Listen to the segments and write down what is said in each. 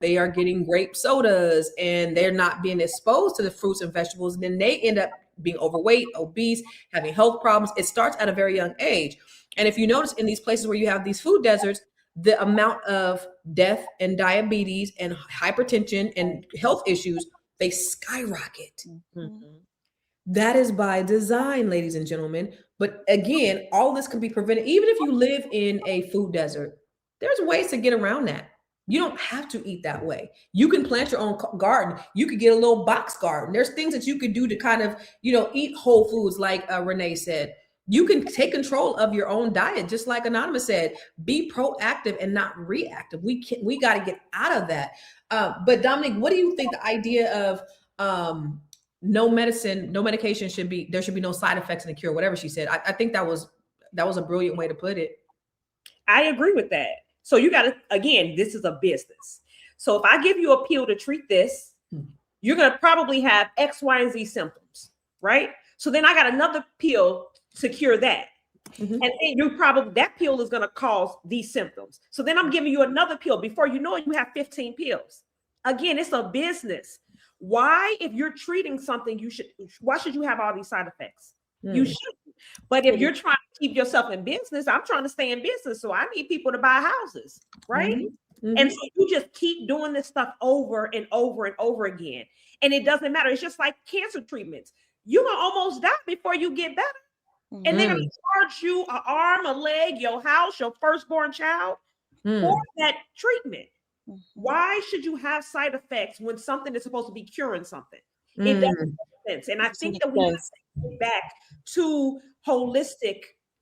they are getting grape sodas and they're not being exposed to the fruits and vegetables. And then they end up being overweight, obese, having health problems. It starts at a very young age. And if you notice in these places where you have these food deserts, the amount of death and diabetes and hypertension and health issues, they skyrocket. Mm-hmm. That is by design, ladies and gentlemen. But again, all this can be prevented. Even if you live in a food desert, there's ways to get around that. You don't have to eat that way. You can plant your own garden. You could get a little box garden. There's things that you could do to kind of, eat whole foods, like Renee said. You can take control of your own diet, just like Anonymous said. Be proactive and not reactive. We got to get out of that. But Dominic, what do you think the idea of no medication there should be no side effects in the cure, whatever she said? I think that was a brilliant way to put it. I agree with that. So you got to, again, this is a business. So if I give you a pill to treat this, you're going to probably have X, Y, and Z symptoms, right? So then I got another pill to cure that. Mm-hmm. And then that pill is going to cause these symptoms. So then I'm giving you another pill. Before you know it, you have 15 pills. Again, it's a business. Why, if you're treating something, why should you have all these side effects? You shouldn't. But if you're trying to keep yourself in business, I'm trying to stay in business. So I need people to buy houses, right? Mm-hmm. And so you just keep doing this stuff over and over and over again. And it doesn't matter. It's just like cancer treatments. You're going to almost die before you get better. Mm-hmm. And they're going to charge you an arm, a leg, your house, your firstborn child for that treatment. Mm-hmm. Why should you have side effects when something is supposed to be curing something? It doesn't make sense. And I think that we have to get back to holistic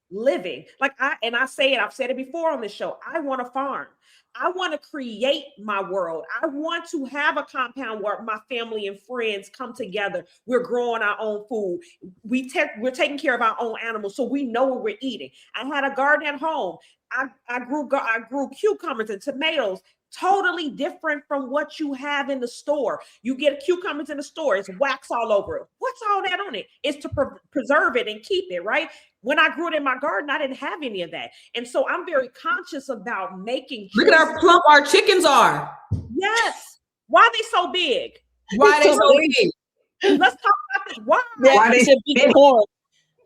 living. I've said it before on this show. I want to farm. I want to create my world. I want to have a compound where my family and friends come together. We're growing our own food. We're taking care of our own animals, so we know what we're eating. I had a garden at home. I grew cucumbers and tomatoes. Totally different from what you have in the store. You get cucumbers in the store, it's wax all over it. What's all that on it? It's to preserve it and keep it, right? When I grew it in my garden, I didn't have any of that. And so I'm very conscious about making Look at how plump our chickens are. Yes. Why are they so big? Why are they so big? Let's talk about this. Why they should be born?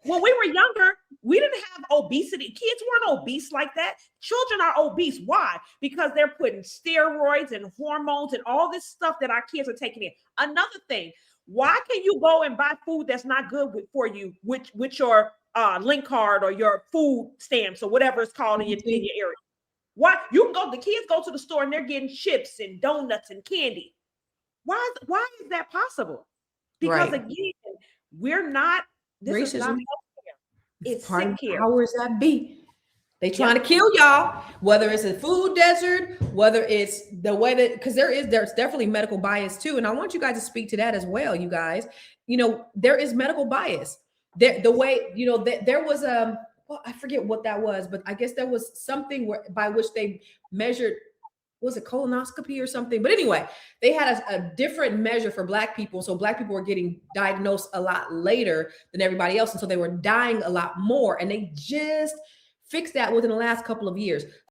When we were younger, we didn't have obesity. Kids weren't obese like that. Children are obese. Why? Because they're putting steroids and hormones and all this stuff that our kids are taking in. Another thing, why can you go and buy food that's not good for you with your link card or your food stamps or whatever it's called in your area? Why? The kids go to the store and they're getting chips and donuts and candy. Why is that possible? Because again, we're not. This is not healthcare. It's part of the powers that be. They trying to kill y'all, whether it's a food desert, whether it's the way that, because there's definitely medical bias too. And I want you guys to speak to that as well, you guys. There is medical bias. The way, there was I forget what that was, but I guess there was something by which they measured, was it colonoscopy or something? But anyway, they had a different measure for Black people. So Black people were getting diagnosed a lot later than everybody else. And so they were dying a lot more. And they just fixed that within the last couple of years.